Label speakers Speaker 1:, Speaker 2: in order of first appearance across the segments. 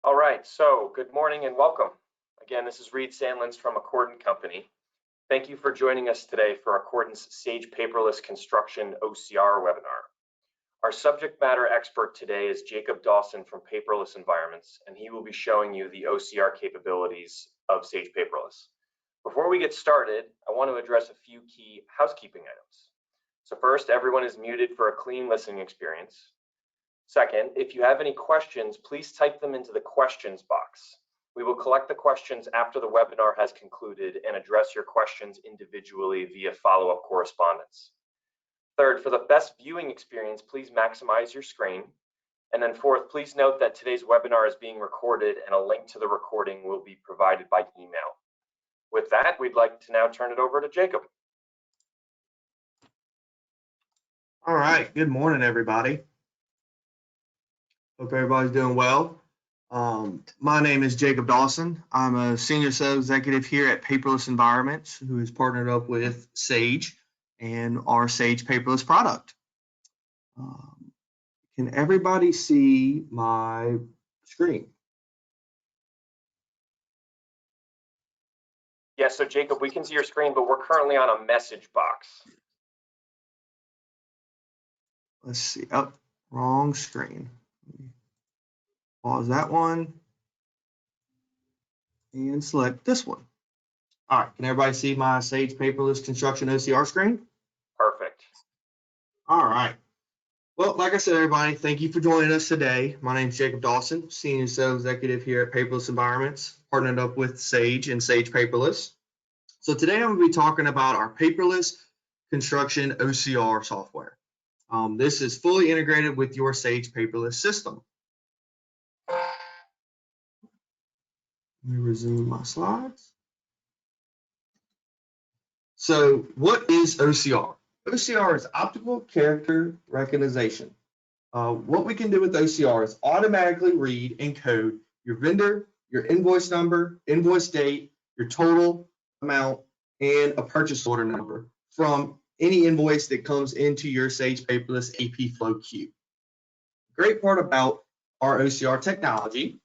Speaker 1: All right, so good morning and welcome. Again, this is Reed Sandlins from Accordant Company. Thank you for joining us today for Accordant's Sage Paperless Construction OCR webinar. Our subject matter expert today is Jacob Dawson from Paperless Environments, and he will be showing you the OCR capabilities of Sage Paperless. Before we get started, I want to address a few key housekeeping items. So first, everyone is muted for a clean listening experience. Second, if you have any questions, please type them into the questions box. We will collect the questions after the webinar has concluded and address your questions individually via follow-up correspondence. Third, for the best viewing experience, please maximize your screen. And then fourth, please note that today's webinar is being recorded and a link to the recording will be provided by email. With that, we'd like to now turn it over to Jacob.
Speaker 2: All right, good morning, everybody. Hope everybody's doing well. My name is Jacob Dawson. I'm a senior sales executive here at Paperless Environments, who is partnered up with Sage and our Sage Paperless product. Can everybody see my screen?
Speaker 1: Yes, so Jacob, we can see your screen, but we're currently on a message box.
Speaker 2: Let's see. Oh, wrong screen. Pause that one and select this one. All right, can everybody see my Sage Paperless Construction OCR screen?
Speaker 1: Perfect.
Speaker 2: All right. Well, like I said, everybody, thank you for joining us today. My name is Jacob Dawson, Senior Sales Executive here at Paperless Environments, partnered up with Sage and Sage Paperless. So today I'm going to be talking about our Paperless Construction OCR software. This is fully integrated with your Sage Paperless system. Let me resume my slides. So what is OCR? OCR is optical character recognition. What we can do with OCR is automatically read and code your vendor, your invoice number, invoice date, your total amount, and a purchase order number from any invoice that comes into your Sage Paperless AP Flow queue. The great part about our OCR technology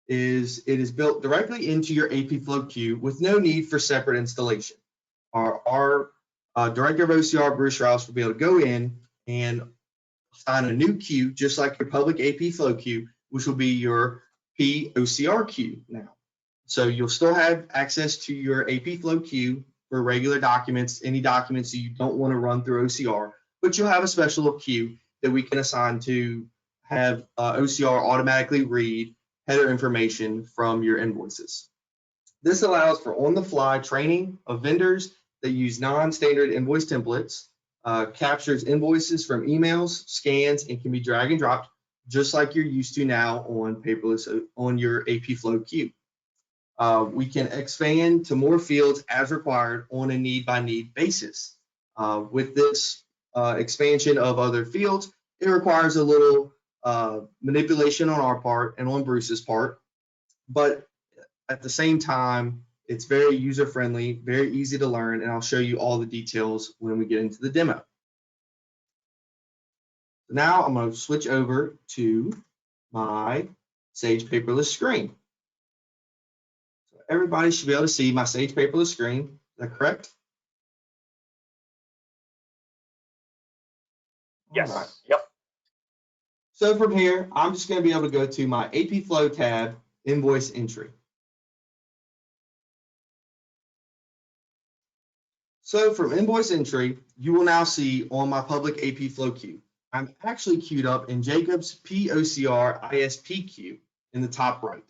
Speaker 2: is it is built directly into your AP Flow queue with no need for separate installation. Our Director of OCR, Bruce Rouse, will be able to go in and assign a new queue, just like your public AP Flow queue, which will be your POCR queue now. So you'll still have access to your AP Flow queue for regular documents, any documents that you don't want to run through OCR, but you'll have a special queue that we can assign to have OCR automatically read header information from your invoices. This allows for on-the-fly training of vendors that use non-standard invoice templates, captures invoices from emails, scans, and can be drag and dropped just like you're used to now on Paperless on your AP Flow queue. We can expand to more fields as required on a need-by-need basis. With this expansion of other fields, it requires a little manipulation on our part and on Bruce's part, but at the same time, it's very user-friendly, very easy to learn, and I'll show you all the details when we get into the demo. Now I'm going to switch over to my Sage Paperless screen. So everybody should be able to see my Sage Paperless screen. Is that correct?
Speaker 1: Yes.
Speaker 2: All right.
Speaker 1: Yep.
Speaker 2: So from here, I'm just going to be able to go to my AP Flow tab, Invoice Entry. So from Invoice Entry, you will now see on my public AP Flow queue, I'm actually queued up in Jacob's POCR ISP queue in the top right.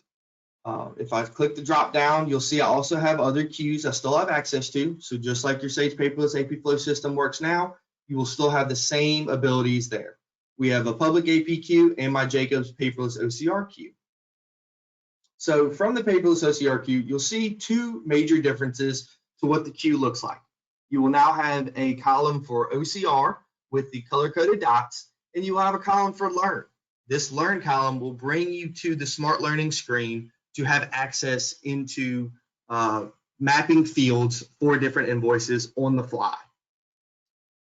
Speaker 2: If I click the drop down, you'll see I also have other queues I still have access to. So just like your Sage Paperless AP Flow system works now, you will still have the same abilities there. We have a public AP queue and my Jacob's Paperless OCR queue. So from the Paperless OCR queue, you'll see two major differences to what the queue looks like. You will now have a column for OCR with the color-coded dots, and you will have a column for Learn. This Learn column will bring you to the Smart Learning screen to have access into mapping fields for different invoices on the fly.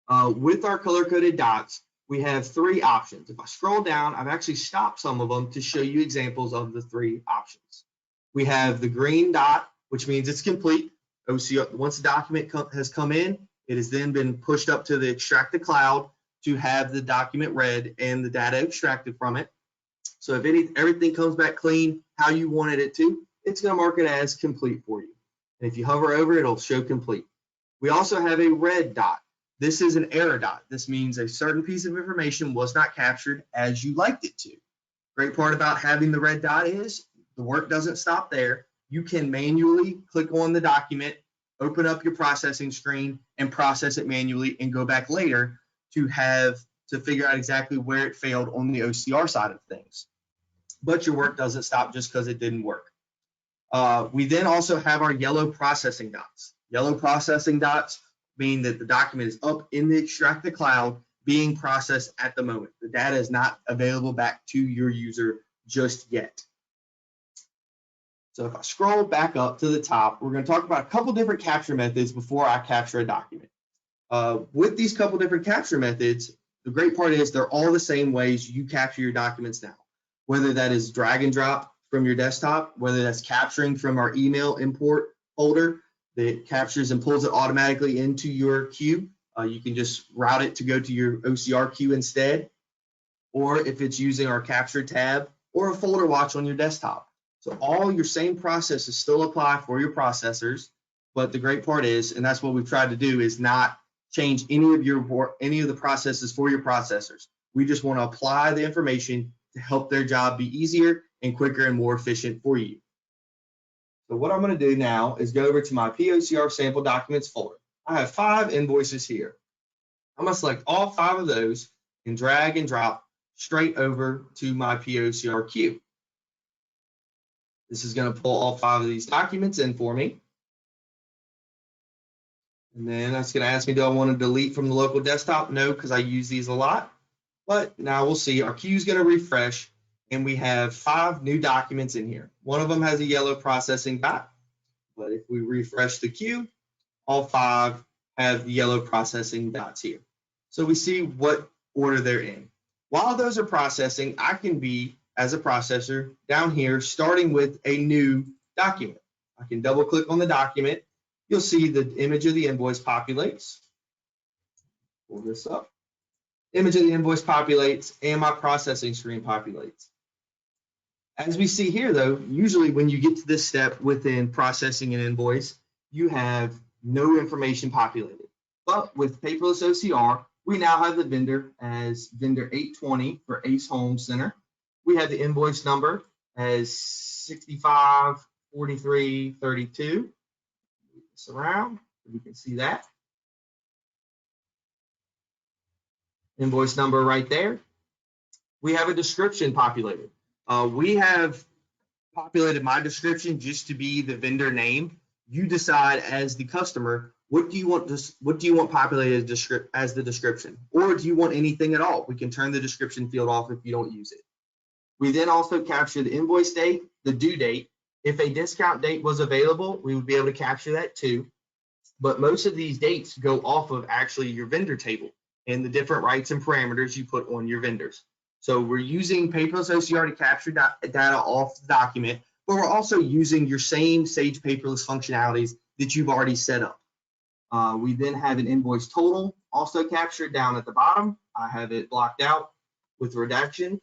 Speaker 2: With our color-coded dots, we have 3 options. If I scroll down, I've actually stopped some of them to show you examples of the 3 options. We have the green dot, which means it's complete. OCR, once the document has come in, it has then been pushed up to the extracted cloud to have the document read and the data extracted from it. So if everything comes back clean, how you wanted it to, it's going to mark it as complete for you. And if you hover over it, it'll show complete. We also have a red dot. This is an error dot. This means a certain piece of information was not captured as you liked it to. Great part about having the red dot is the work doesn't stop there. You can manually click on the document, open up your processing screen, and process it manually and go back later to figure out exactly where it failed on the OCR side of things. But your work doesn't stop just because it didn't work. We then also have our yellow processing dots. Yellow processing dots mean that the document is up in the extracted cloud being processed at the moment. The data is not available back to your user just yet. So if I scroll back up to the top, we're going to talk about a couple different capture methods before I capture a document. With these couple different capture methods, the great part is they're all the same ways you capture your documents now, whether that is drag and drop from your desktop, whether that's capturing from our email import folder that captures and pulls it automatically into your queue. You can just route it to go to your OCR queue instead, or if it's using our capture tab or a folder watch on your desktop. So all your same processes still apply for your processors, but the great part is, and that's what we've tried to do, is not change any of the processes for your processors. We just want to apply the information to help their job be easier and quicker and more efficient for you. So what I'm going to do now is go over to my POCR sample documents folder. I have 5 invoices here. I'm going to select all 5 of those and drag and drop straight over to my POCR queue. This is going to pull all 5 of these documents in for me. And then that's going to ask me, do I want to delete from the local desktop? No, because I use these a lot. But now we'll see, our queue is going to refresh, and we have 5 new documents in here. One of them has a yellow processing dot, but if we refresh the queue, all 5 have the yellow processing dots here. So we see what order they're in. While those are processing, I can be, as a processor, down here, starting with a new document. I can double click on the document. You'll see the image of the invoice populates. Pull this up. Image of the invoice populates and my processing screen populates. As we see here though, usually when you get to this step within processing an invoice, you have no information populated. But with Paperless OCR, we now have the vendor as vendor 820 for Ace Home Center. We have the invoice number as 654332. Move this around so we can see that. Invoice number right there. We have a description populated. We have populated my description just to be the vendor name. You decide as the customer, what do you want populated as the description, or do you want anything at all? We can turn the description field off if you don't use it. We then also capture the invoice date, the due date. If a discount date was available, we would be able to capture that too. But most of these dates go off of actually your vendor table and the different rights and parameters you put on your vendors. So we're using Paperless OCR to capture data off the document, but we're also using your same Sage Paperless functionalities that you've already set up. We then have an invoice total also captured down at the bottom. I have it blocked out with redaction.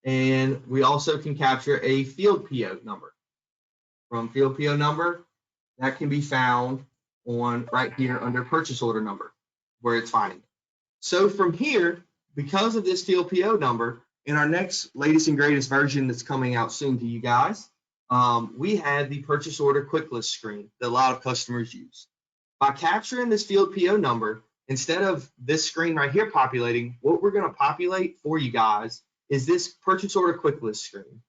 Speaker 2: And we also can capture a field PO number. From field PO number, that can be found on right here under purchase order number, where it's finding it. So from here, because of this field PO number, in our next latest and greatest version that's coming out soon to you guys, we have the purchase order quick list screen that a lot of customers use. By capturing this field PO number, instead of this screen right here populating, what we're going to populate for you guys is this purchase order quick list screen.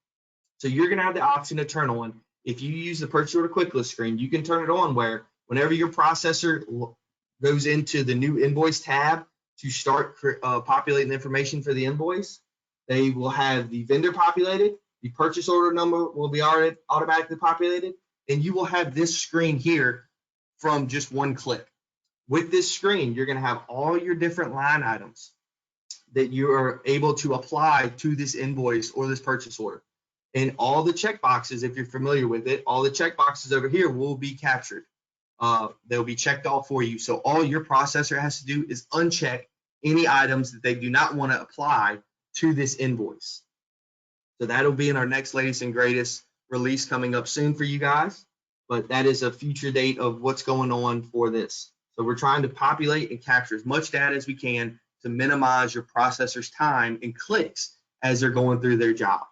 Speaker 2: So you're going to have the option to turn on. If you use the purchase order quick list screen, you can turn it on where whenever your processor goes into the new invoice tab to start populating the information for the invoice, they will have the vendor populated, the purchase order number will be already automatically populated, and you will have this screen here from just one click. With this screen, you're going to have all your different line items that you are able to apply to this invoice or this purchase order. And all the checkboxes, if you're familiar with it, all the checkboxes over here will be captured. They'll be checked off for you. So all your processor has to do is uncheck any items that they do not want to apply to this invoice. So that'll be in our next latest and greatest release coming up soon for you guys. But that is a future date of what's going on for this. So we're trying to populate and capture as much data as we can to minimize your processor's time and clicks as they're going through their job.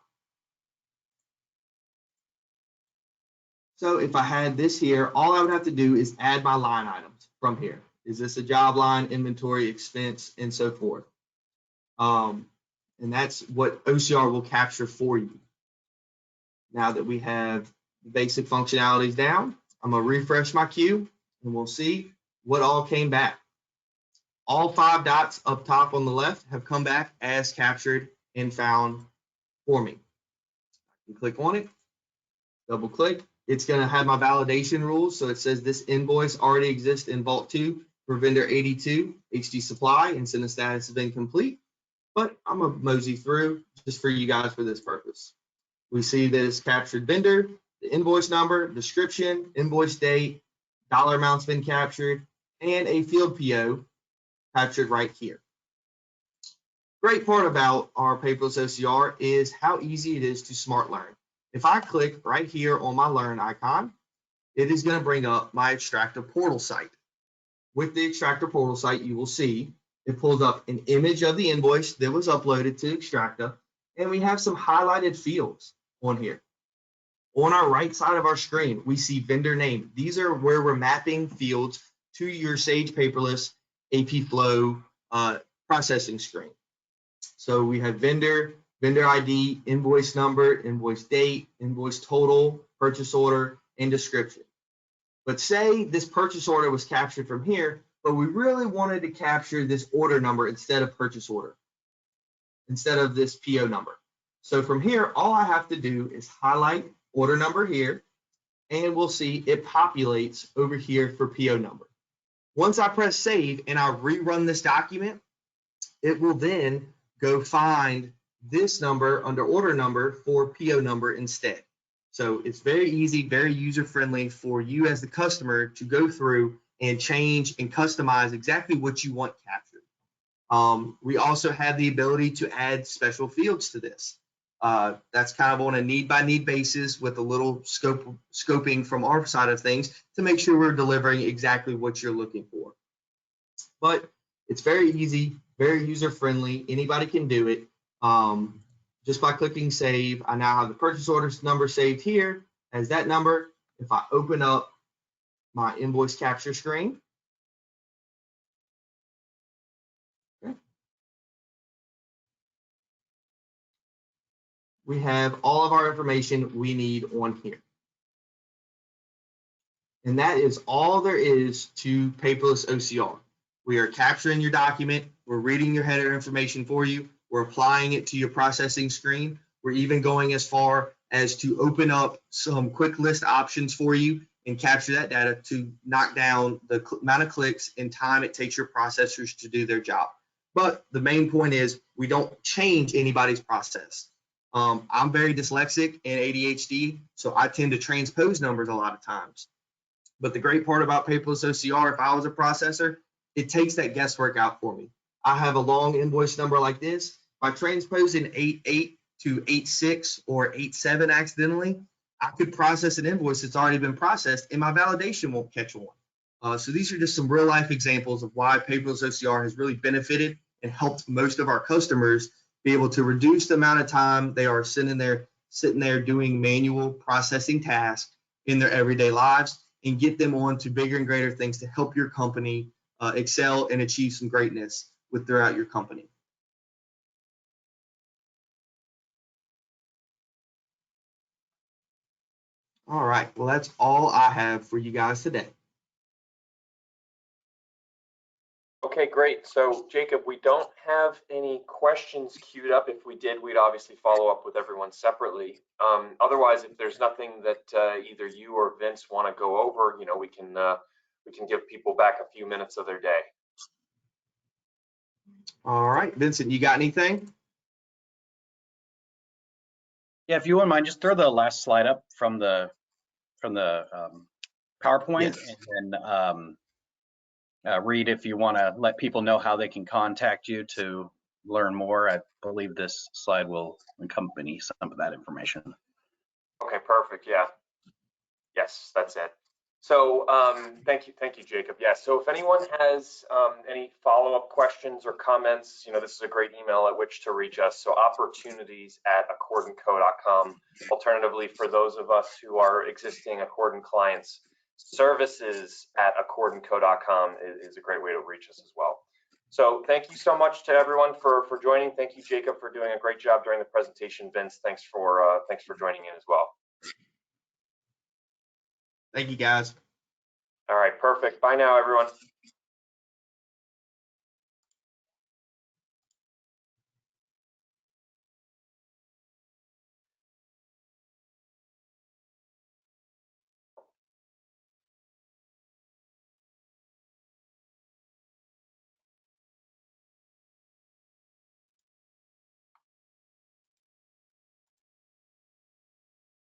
Speaker 2: So if I had this here, all I would have to do is add my line items from here. Is this a job line, inventory, expense, and so forth? And that's what OCR will capture for you. Now that we have the basic functionalities down, I'm going to refresh my queue and we'll see what all came back. All 5 dots up top on the left have come back as captured and found for me. I can click on it, double click. It's going to have my validation rules. So it says this invoice already exists in Vault 2 for vendor 82, HD Supply, incident status has been complete. But I'm going to mosey through just for you guys for this purpose. We see that it's captured vendor, the invoice number, description, invoice date, dollar amount's been captured, and a field PO captured right here. Great part about our paperless OCR is how easy it is to smart learn. If I click right here on my learn icon, it is going to bring up my extractor portal site. With the extractor portal site, you will see it pulls up an image of the invoice that was uploaded to Extracta, and we have some highlighted fields on here. On our right side of our screen, we see vendor name. These are where we're mapping fields to your Sage Paperless AP Flow processing screen. So we have vendor, vendor ID, invoice number, invoice date, invoice total, purchase order, and description. But say this purchase order was captured from here, but we really wanted to capture this order number instead of purchase order, instead of this PO number. So from here, all I have to do is highlight order number here, and we'll see it populates over here for PO number. Once I press save and I rerun this document, it will then go find this number under order number for PO number instead. So it's very easy, very user-friendly for you as the customer to go through and change and customize exactly what you want captured. We also have the ability to add special fields to this. That's kind of on a need-by-need basis with a little scoping from our side of things to make sure we're delivering exactly what you're looking for. But it's very easy, very user-friendly. Anybody can do it. Just by clicking save, I now have the purchase order number saved here as that number. If I open up my invoice capture screen, okay, we have all of our information we need on here. And that is all there is to paperless OCR. We are capturing your document, we're reading your header information for you, we're applying it to your processing screen. We're even going as far as to open up some quick list options for you and capture that data to knock down the amount of clicks and time it takes your processors to do their job. But the main point is we don't change anybody's process. I'm very dyslexic and ADHD, so I tend to transpose numbers a lot of times. But the great part about paperless OCR, if I was a processor, it takes that guesswork out for me. I have a long invoice number like this. If I transpose an 88 to 86 or 87 accidentally, I could process an invoice that's already been processed and my validation won't catch on. So these are just some real life examples of why paperless OCR has really benefited and helped most of our customers be able to reduce the amount of time they are sitting there doing manual processing tasks in their everyday lives and get them on to bigger and greater things to help your company excel and achieve some greatness throughout your company. All right, well, that's all I have for you guys today.
Speaker 1: Okay, great. So Jacob, we don't have any questions queued up. If we did, we'd obviously follow up with everyone separately. Otherwise, if there's nothing that either you or Vince want to go over, you know, we can give people back a few minutes of their day.
Speaker 2: All right, Vincent, you got anything?
Speaker 3: Yeah, if you wouldn't mind, just throw the last slide up from the PowerPoint,
Speaker 2: Yes.
Speaker 3: and then Reed, if you want to let people know how they can contact you to learn more. I believe this slide will accompany some of that information.
Speaker 1: Okay, perfect. Yeah. Yes, that's it. So thank you, Jacob. Yeah, so if anyone has any follow-up questions or comments, this is a great email at which to reach us. So opportunities@accordantco.com. Alternatively, for those of us who are existing Accordant clients, services@accordantco.com is a great way to reach us as well. So thank you so much to everyone for joining. Thank you, Jacob, for doing a great job during the presentation. Vince, thanks for joining in as well.
Speaker 2: Thank you, guys.
Speaker 1: All right, perfect. Bye now, everyone.